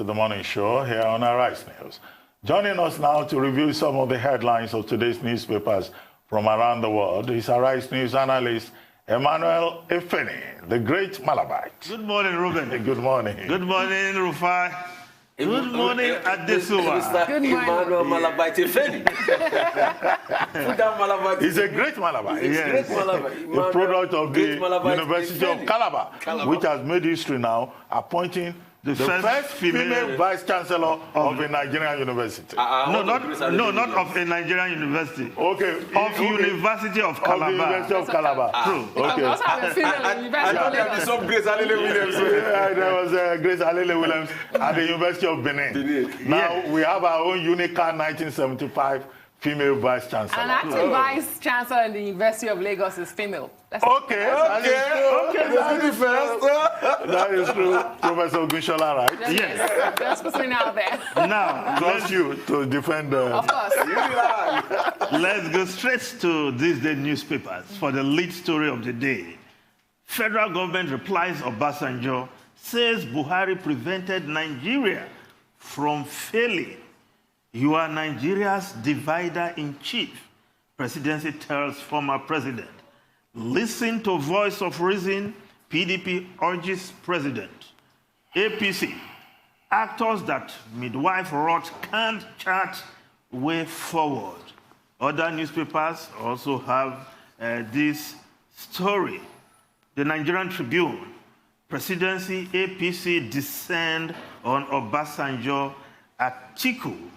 to the morning show here on Arise News. Joining us now to review some of the headlines of today's newspapers from around the world is Arise News analyst Emmanuel Efeni, the great Malabite. Good morning, Ruben. Good morning. Good morning, Rufai. Good morning, Adesuwa. Good morning. Emmanuel Malabite Efeni. He's a great Malabite. Yes. Great Malabite. A product of the University of Calabar, which has made history now, appointing the first female vice chancellor of a Nigerian university. Not of a Nigerian university. Okay. Of University of Calabar. Of the University of Calabar. True. Okay. Also have a female university. Some Grace Alele Williams. There was Grace Alele Williams at the University of Benin. Now we have our own UNICA 1975 female vice chancellor. An acting vice chancellor in the University of Lagos is female. That is true. Professor Ogunshola, right? Yes. Just putting out there. Now, trust you to defend. Of course. Let's go straight to these day newspapers for the lead story of the day. Federal government replies Obasanjo, says Buhari prevented Nigeria from failing. You are Nigeria's divider-in-chief, presidency tells former president. Listen to voice of reason, PDP urges president. APC, actors that midwife rot can't chart way forward. Other newspapers also have this story. The Nigerian Tribune, presidency APC descend on Obasanjo Atiku.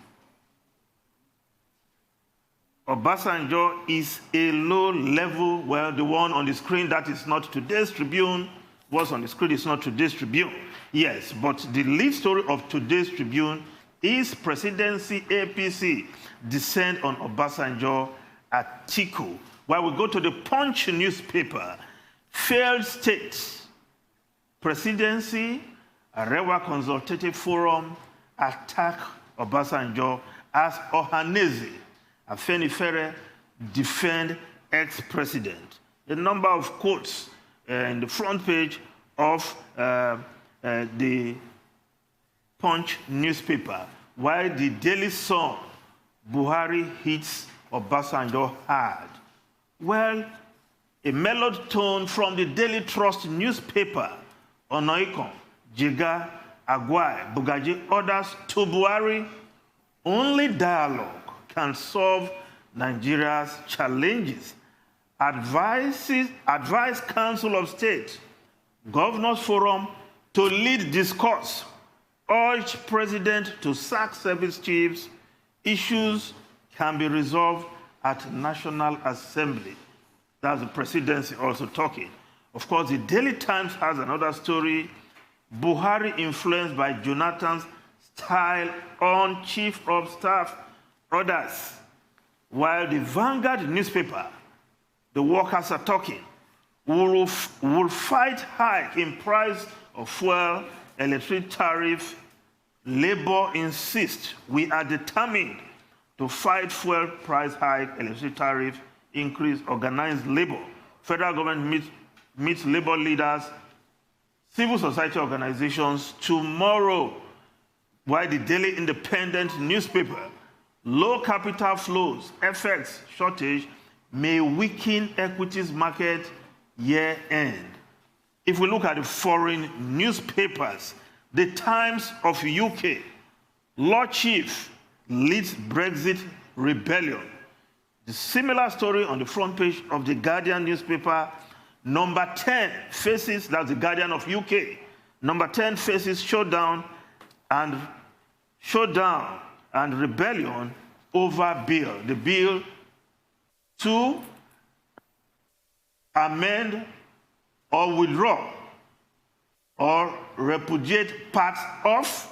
Obasanjo is a low-level, well, the one on the screen that is not today's Tribune, what's on the screen is not today's Tribune. Yes, but the lead story of today's Tribune is presidency APC descend on Obasanjo Atiku. While we go to the Punch newspaper, failed states, presidency, Arewa Consultative Forum attack Obasanjo as Ohaneze. Afenifere defend ex-president. A number of quotes in the front page of the Punch newspaper. While the Daily Sun, Buhari hits Obasanjo hard. Well, a mellowed tone from the Daily Trust newspaper, Onoikon, Jega, Agwai, Bugaji orders to Buhari, only dialogue can solve Nigeria's challenges. Advise Council of State, Governors Forum to lead discourse, urge President to sack service chiefs, issues can be resolved at National Assembly. That's the presidency also talking. Of course, the Daily Times has another story, Buhari influenced by Jonathan's style on Chief of Staff orders. While the Vanguard newspaper, the workers are talking, will fight hike in price of fuel, electric tariff. Labor insists we are determined to fight fuel price hike, electric tariff, increase, organized labor. Federal government meets labor leaders, civil society organizations tomorrow. While the Daily Independent newspaper, low capital flows, FX shortage may weaken equities market year end. If we look at the foreign newspapers, the Times of UK, Lord Chief leads Brexit rebellion. The similar story on the front page of the Guardian newspaper, number 10 faces, that's the Guardian of UK, number 10 faces showdown and rebellion over bill. The bill to amend or withdraw or repudiate parts of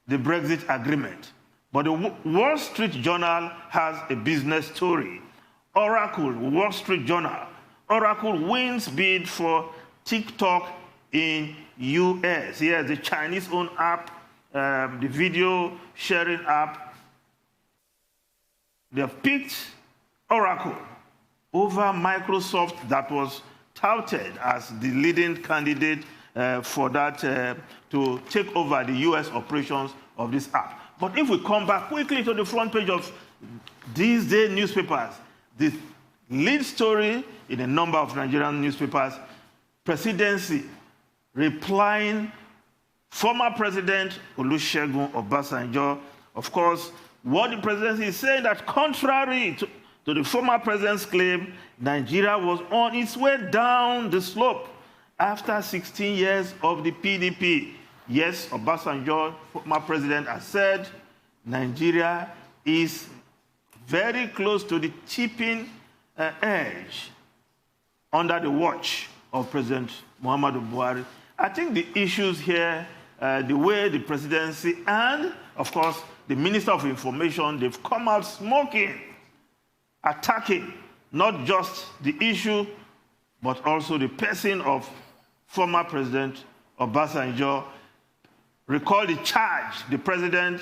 the Brexit agreement. But the Wall Street Journal has a business story. Oracle, Wall Street Journal, Oracle wins bid for TikTok in US. Here's the Chinese-owned app, the video sharing app. They have picked Oracle over Microsoft that was touted as the leading candidate for that to take over the U.S. operations of this app. But if we come back quickly to the front page of these day newspapers, the lead story in a number of Nigerian newspapers, presidency replying former President Olusegun Obasanjo. Of course, what the presidency is saying that contrary to the former president's claim, Nigeria was on its way down the slope after 16 years of the PDP. Yes, Obasanjo, former president, has said Nigeria is very close to the tipping edge under the watch of President Muhammadu Buhari. I think the issues here, the way the presidency and, of course, the Minister of Information, they've come out smoking, attacking not just the issue, but also the person of former President Obasanjo. Recall the charge the President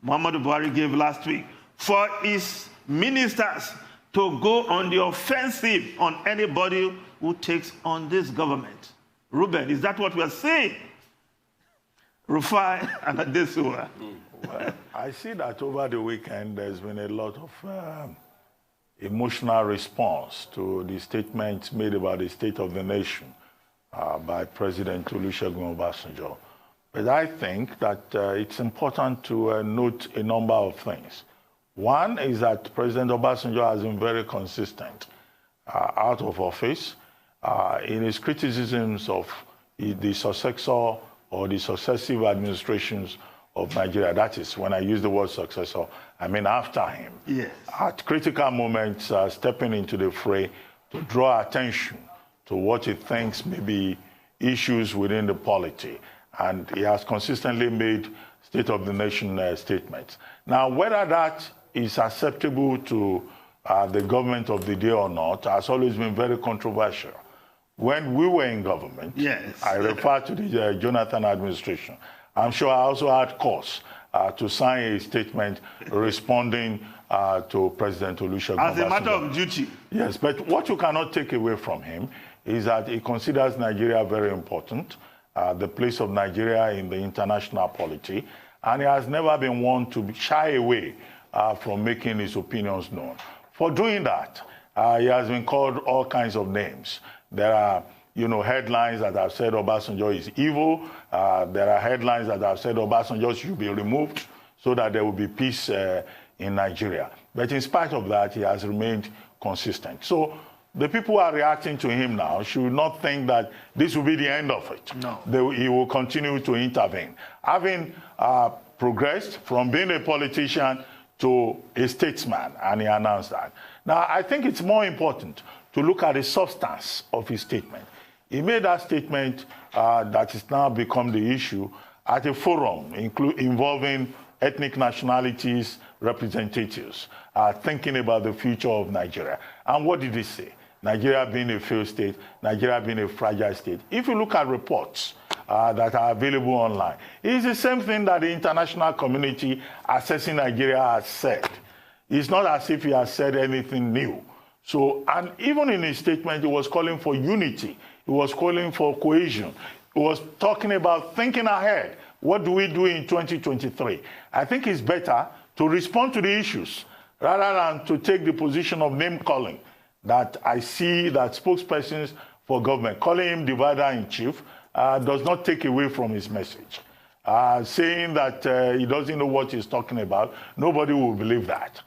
Muhammadu Buhari gave last week for his ministers to go on the offensive on anybody who takes on this government. Ruben, is that what we are saying? Rufai and Adesua. Well, I see that over the weekend there's been a lot of emotional response to the statements made about the state of the nation by President Olusegun Obasanjo. But I think that it's important to note a number of things. One is that President Obasanjo has been very consistent out of office in his criticisms of the successor or the successive administrations of Nigeria. That is, when I use the word successor, I mean after him. Yes. At critical moments, stepping into the fray to draw attention to what he thinks may be issues within the polity. And he has consistently made State of the Nation statements. Now, whether that is acceptable to the government of the day or not has always been very controversial. When we were in government, yes. I refer to the Jonathan administration. I'm sure I also had cause to sign a statement responding to President Olusegun Obasanjo. As a matter of duty. Yes, but what you cannot take away from him is that he considers Nigeria very important, the place of Nigeria in the international polity, and he has never been one to shy away from making his opinions known. For doing that, he has been called all kinds of names. There are, headlines that have said Obasanjo is evil. There are headlines that have said Obasanjo should be removed so that there will be peace in Nigeria. But in spite of that, he has remained consistent. So the people who are reacting to him now should not think that this will be the end of it. No. He will continue to intervene. Having progressed from being a politician to a statesman, and he announced that. Now, I think it's more important to look at the substance of his statement. He made that statement that has now become the issue at a forum involving ethnic nationalities, representatives, thinking about the future of Nigeria. And what did he say? Nigeria being a failed state, Nigeria being a fragile state. If you look at reports that are available online, it's the same thing that the international community assessing Nigeria has said. It's not as if he has said anything new. So, and even in his statement, he was calling for unity. He was calling for cohesion. He was talking about thinking ahead. What do we do in 2023? I think it's better to respond to the issues rather than to take the position of name-calling that I see that spokespersons for government calling him divider-in-chief does not take away from his message. Saying that he doesn't know what he's talking about, nobody will believe that.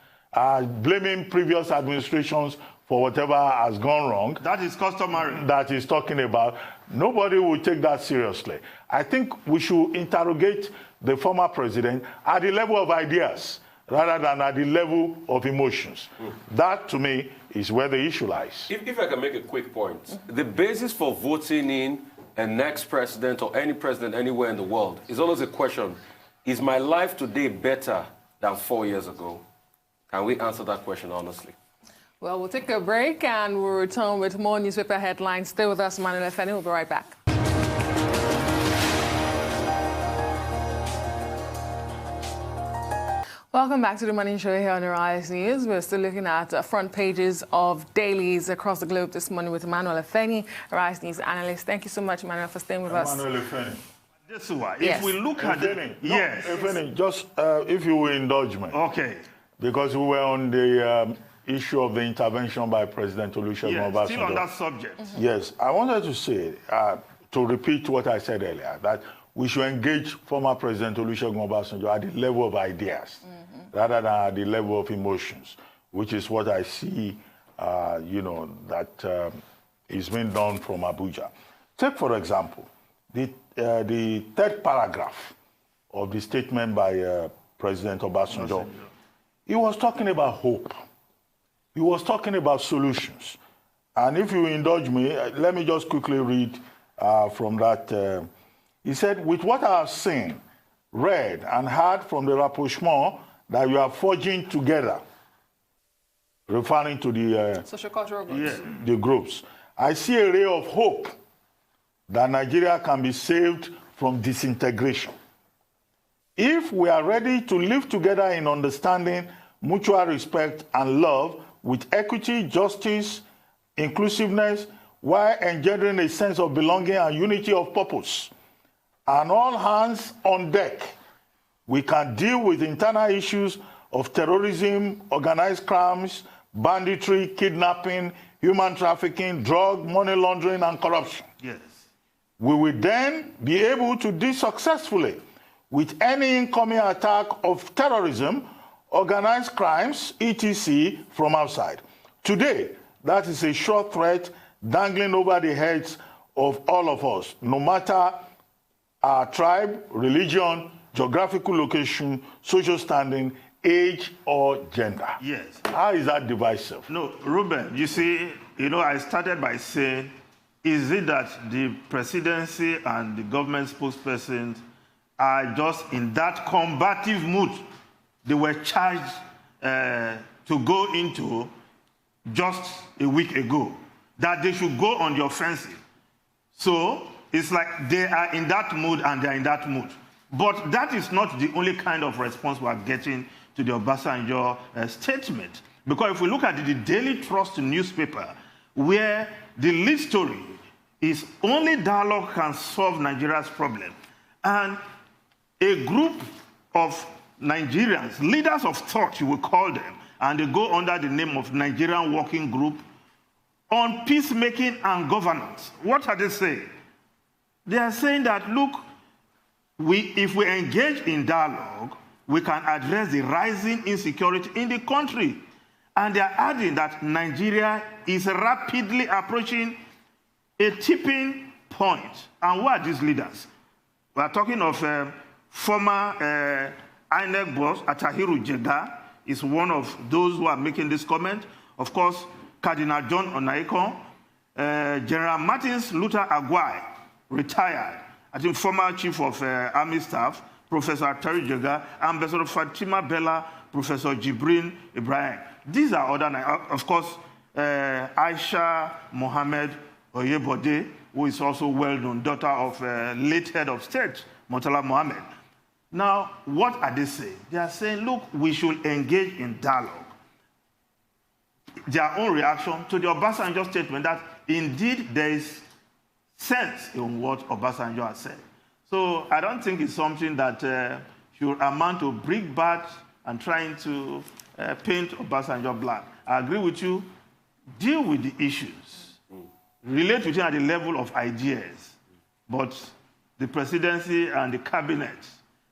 Blaming previous administrations for whatever has gone wrong. That is customary. That he's talking about. Nobody will take that seriously. I think we should interrogate the former president at the level of ideas rather than at the level of emotions. That, to me, is where the issue lies. If I can make a quick point, the basis for voting in a next president or any president anywhere in the world is always a question, is my life today better than 4 years ago? Can we answer that question honestly? Well, we'll take a break and we'll return with more newspaper headlines. Stay with us, Manuel Efeni. We'll be right back. Welcome back to the Morning Show here on the Rise News. We're still looking at front pages of dailies across the globe this morning with Emmanuel Efeni, Rise News analyst. Thank you so much, Emmanuel, for staying with us. Emmanuel Efeni. This is why. Yes. If we look at Efeni. it, yes. Efeni, just if you will indulge me. Okay. Because we were on the issue of the intervention by President Olusegun Yes, Obasanjo. still on that subject. Yes, I wanted to say, to repeat what I said earlier, that we should engage former President Olusegun Obasanjo at the level of ideas, rather than at the level of emotions, which is what I see, that is being done from Abuja. Take, for example, the third paragraph of the statement by President Obasanjo. He was talking about hope. He was talking about solutions. And if you indulge me, let me just quickly read from that. He said, with what I have seen, read, and heard from the rapprochement that you are forging together, referring to the social-cultural groups. the groups, I see a ray of hope that Nigeria can be saved from disintegration. If we are ready to live together in understanding, mutual respect, and love with equity, justice, inclusiveness, while engendering a sense of belonging and unity of purpose, and all hands on deck, we can deal with internal issues of terrorism, organized crimes, banditry, kidnapping, human trafficking, drug, money laundering, and corruption. Yes. We will then be able to deal successfully with any incoming attack of terrorism, organized crimes, etc., from outside. Today, that is a sure threat dangling over the heads of all of us, no matter our tribe, religion, geographical location, social standing, age, or gender. Yes. How is that divisive? No, Ruben, you see, I started by saying, is it that the presidency and the government spokespersons are just in that combative mood they were charged to go into just a week ago, that they should go on the offensive? So it's like they are in that mood and they're in that mood. But that is not the only kind of response we're getting to the Obasanjo statement. Because if we look at the Daily Trust newspaper, where the lead story is only dialogue can solve Nigeria's problem. And a group of Nigerians, leaders of thought, you will call them, and they go under the name of Nigerian Working Group on Peacemaking and Governance. What are they saying? They are saying that, look, if we engage in dialogue, we can address the rising insecurity in the country. And they are adding that Nigeria is rapidly approaching a tipping point. And who are these leaders? We are talking of former INEC boss, Atahiru Jega, is one of those who are making this comment. Of course, Cardinal John Onaikon, General Martins Luther Aguai, retired. I think former chief of army staff, Professor Terry Jega, Ambassador Fatima Bella, Professor Jibrin Ibrahim. These are other, of course, Aisha Mohammed Oyebode, who is also well-known, daughter of late head of state, Murtala Mohammed. Now, what are they saying? They are saying, look, we should engage in dialogue. Their own reaction to the Obasanjo statement that indeed there is sense in what Obasanjo has said. So I don't think it's something that should amount to brickbat and trying to paint Obasanjo black. I agree with you. Deal with the issues. Relate with it at the level of ideas. But the presidency and the cabinet,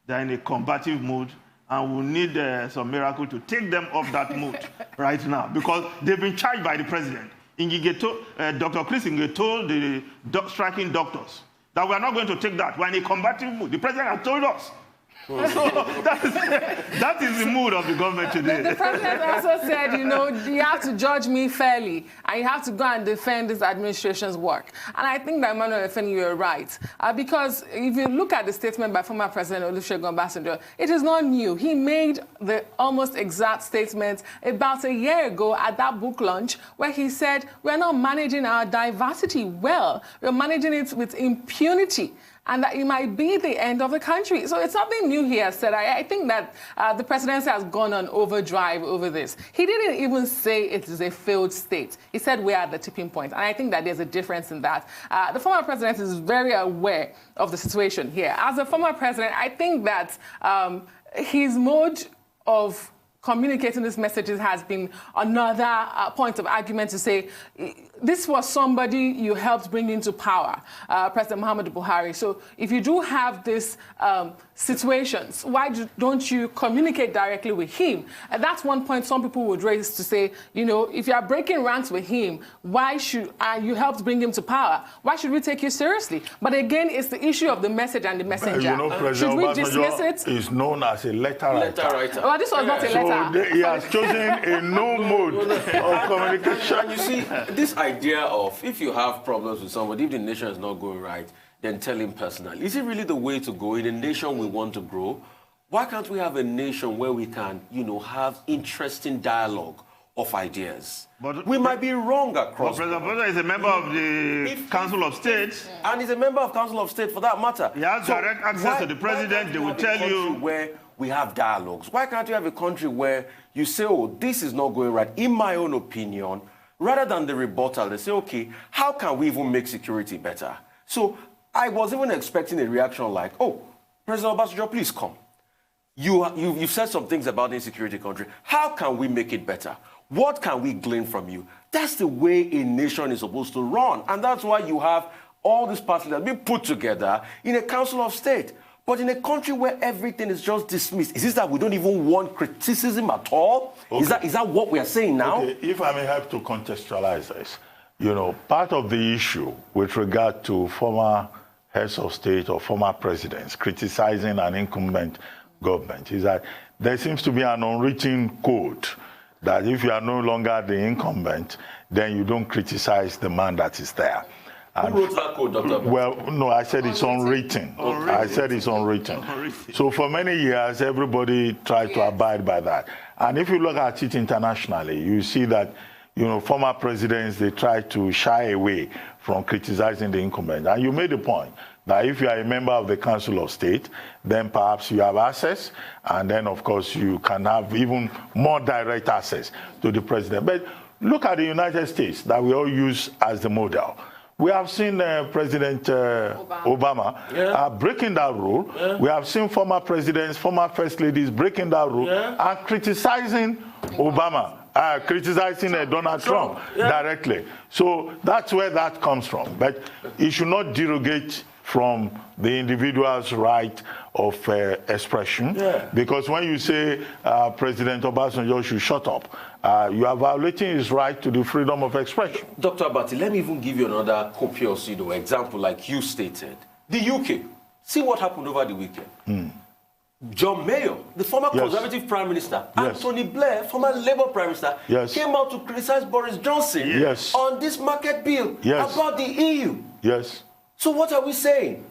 they're in a combative mood, and we need some miracle to take them off that mood right now, because they've been charged by the president. Dr. Chris Inge told the striking doctors that we're not going to take that. We're in a combative mood. The president has told us. So that is the mood of the government today. The president also said, you have to judge me fairly, and you have to go and defend this administration's work. And I think that, Emmanuel Efeni, you're right. Because if you look at the statement by former President Olusegun Obasanjo, it is not new. He made the almost exact statement about a year ago at that book launch, where he said, we're not managing our diversity well. We're managing it with impunity. and that it might be the end of the country. So it's nothing new he has said. I think that the presidency has gone on overdrive over this. He didn't even say it is a failed state. He said we're at the tipping point, and I think that there's a difference in that. The former president is very aware of the situation here. As a former president, I think that his mode of communicating these messages has been another point of argument to say this was somebody you helped bring into power, President Muhammadu Buhari. So if you do have these situations, why don't you communicate directly with him? And that's one point some people would raise to say, you know, if you are breaking ranks with him, why should you helped bring him to power? Why should we take you seriously? But again, it's the issue of the message and the messenger. You know, President should we dismiss it? Is known as a letter writer. Well, this was not a letter. He has chosen a no mode of communication. And you see, this idea of if you have problems with somebody, if the nation is not going right, then tell him personally. Is it really the way to go in a nation we want to grow? Why can't we have a nation where we can, you know, have interesting dialogue of ideas? But we might be wrong across. President Obasanjo is a member of the Council of State. And he's a member of Council of State for that matter. He has direct access to the president. They will tell you where we have dialogues. Why can't you have a country where you say, oh, this is not going right, in my own opinion, rather than the rebuttal, they say, okay, how can we even make security better? So I was even expecting a reaction like, oh, President Obasanjo, please come. You've said some things about the insecurity country. How can we make it better? What can we glean from you? That's the way a nation is supposed to run. And that's why you have all these parties that have been put together in a Council of State. But in a country where everything is just dismissed, is this that we don't even want criticism at all? Okay. Is that what we are saying now? Okay. If I may help to contextualize this, you know, part of the issue with regard to former heads of state or former presidents criticizing an incumbent government is that there seems to be an unwritten code that if you are no longer the incumbent, then you don't criticize the man that is there. Who wrote that code, Dr. Well, no, I said it's unwritten. I said it's unwritten. So for many years, everybody tried to abide by that. And if you look at it internationally, you see that, you know, former presidents, they try to shy away from criticizing the incumbent. And you made the point that if you are a member of the Council of State, then perhaps you have access, and then, of course, you can have even more direct access to the president. But look at the United States that we all use as the model. We have seen President Obama breaking that rule. Yeah. We have seen former presidents, former first ladies breaking that rule and criticizing Obama, criticizing Donald Trump directly. So that's where that comes from. But it should not derogate from the individual's right of expression. Because when you say President Obasanjo should shut up, you are violating his right to the freedom of expression. Dr. Abati, let me even give you another copious example like you stated. The UK. See what happened over the weekend. John Mayor, the former Conservative Prime Minister, and Tony Blair, former Labour Prime Minister, came out to criticize Boris Johnson on this market bill about the EU. So what are we saying?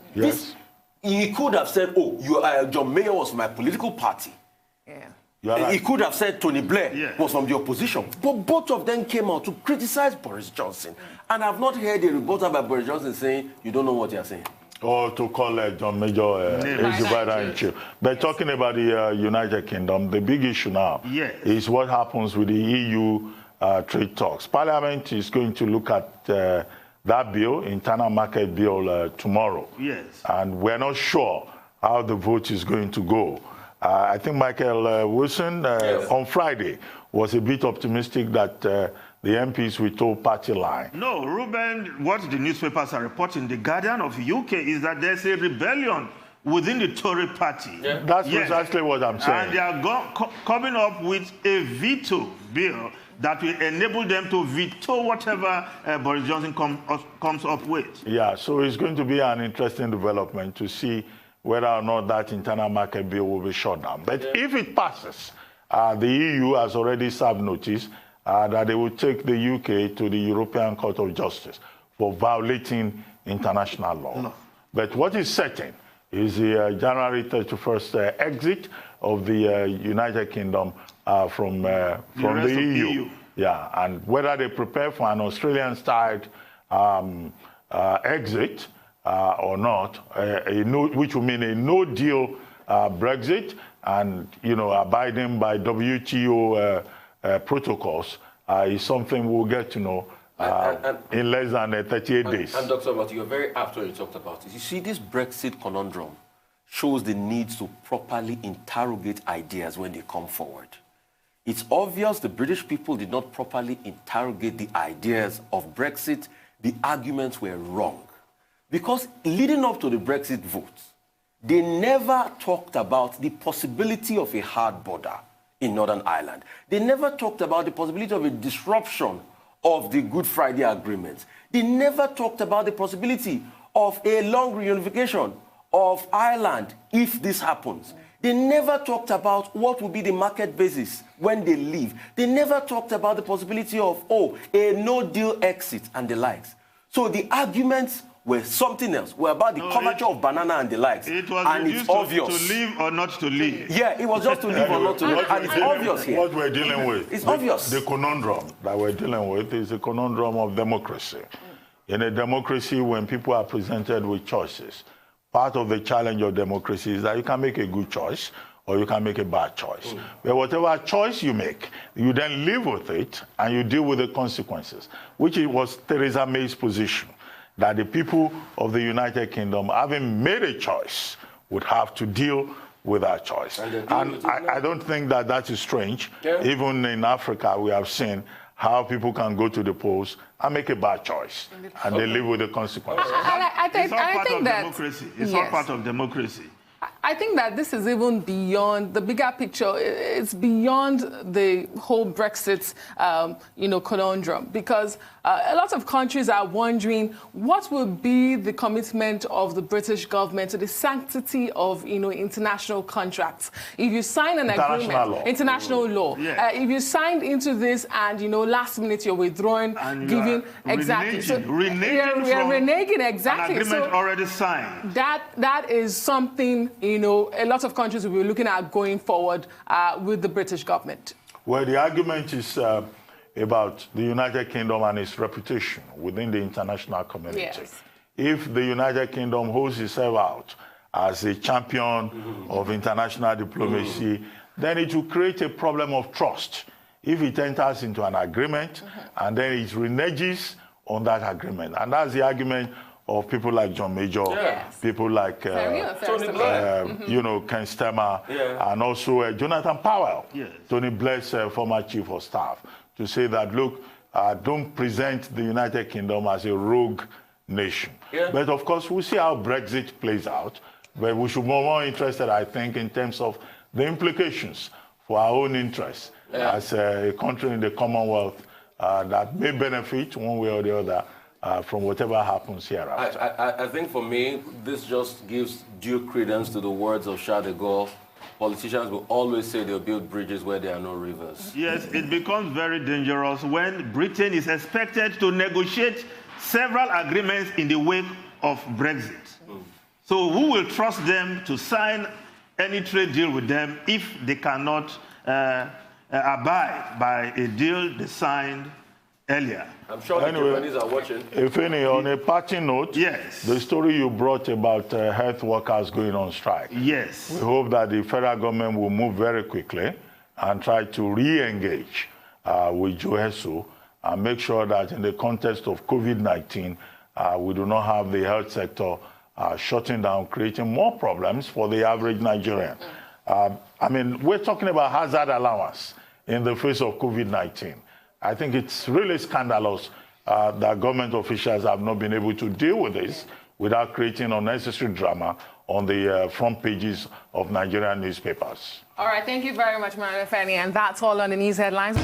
He could have said, oh, John Mayor was my political party. He could have said Tony Blair was from the opposition. But both of them came out to criticize Boris Johnson. And I've not heard a rebuttal by Boris Johnson saying, you don't know what you're saying. Or to call John Major a divider-in-chief. But talking about the United Kingdom, the big issue now is what happens with the EU trade talks. Parliament is going to look at that bill, internal market bill, tomorrow. And we're not sure how the vote is going to go. I think Michael Wilson on Friday was a bit optimistic that the MPs will toe party line. No, Ruben, what the newspapers are reporting, the Guardian of UK, is that there's a rebellion within the Tory party. That's precisely what I'm saying. And they are coming up with a veto bill that will enable them to veto whatever Boris Johnson comes up with. Yeah, so it's going to be an interesting development to see whether or not that internal market bill will be shut down. But if it passes, the EU has already served notice that they will take the UK to the European Court of Justice for violating international law. But what is certain is the January 31st exit of the United Kingdom from the EU. And whether they prepare for an Australian-styled exit, or not, which will mean a no-deal Brexit, and abiding by WTO protocols is something we'll get to know in less than 38 days. And Dr. Abati, you're very apt when you talked about it. You see, this Brexit conundrum shows the need to properly interrogate ideas when they come forward. It's obvious the British people did not properly interrogate the ideas of Brexit. The arguments were wrong. Because leading up to the Brexit vote, they never talked about the possibility of a hard border in Northern Ireland. They never talked about the possibility of a disruption of the Good Friday Agreement. They never talked about the possibility of a long reunification of Ireland if this happens. They never talked about what will be the market basis when they leave. They never talked about the possibility of, a no-deal exit and the likes. So the arguments were something else. Were about the coverture of banana and the likes. It was and it's obvious. To leave or not to leave. Yeah, it was just to leave or not to leave. And it's obvious here. What we're dealing with. It's obvious. The conundrum that we're dealing with is a conundrum of democracy. In a democracy, when people are presented with choices, part of the challenge of democracy is that you can make a good choice or you can make a bad choice. But whatever choice you make, you then live with it and you deal with the consequences, which was Theresa May's position, that the people of the United Kingdom, having made a choice, would have to deal with that choice. And I don't think that that is strange. Yeah. Even in Africa, we have seen how people can go to the polls and make a bad choice, and they live with the consequences. I think democracy. It's all part of democracy. I think that this is even beyond the bigger picture. It's beyond the whole Brexit, conundrum, because a lot of countries are wondering what will be the commitment of the British government to the sanctity of, international contracts. If you sign an agreement, international law, yeah. If you signed into this and, last minute you're withdrawing, and giving exactly, reneging exactly. An agreement already signed. That is something, a lot of countries will be looking at going forward with the British government. Well, the argument is about the United Kingdom and its reputation within the international community. Yes. If the United Kingdom holds itself out as a champion of international diplomacy, then it will create a problem of trust. If it enters into an agreement and then it reneges on that agreement. And that's the argument of people like John Major, people like Tony Blair, Ken Stemmer, and also Jonathan Powell, Tony Blair's former chief of staff, to say that, look, don't present the United Kingdom as a rogue nation. Yeah. But of course, we'll see how Brexit plays out. But we should be more interested, I think, in terms of the implications for our own interests as a country in the Commonwealth that may benefit one way or the other from whatever happens hereafter. I think for me, this just gives due credence to the words of Charles de Gaulle. Politicians will always say they'll build bridges where there are no rivers. Yes, it becomes very dangerous when Britain is expected to negotiate several agreements in the wake of Brexit. So who will trust them to sign any trade deal with them if they cannot abide by a deal they signed earlier? I'm sure the Japanese are watching. If any, on a parting note, the story you brought about health workers going on strike. Yes. We hope that the federal government will move very quickly and try to re-engage with JOHESO and make sure that in the context of COVID-19, we do not have the health sector shutting down, creating more problems for the average Nigerian. We're talking about hazard allowance in the face of COVID-19. I think it's really scandalous that government officials have not been able to deal with this without creating unnecessary drama on the front pages of Nigerian newspapers. All right, thank you very much, Manuel Feni, and that's all on the news headlines.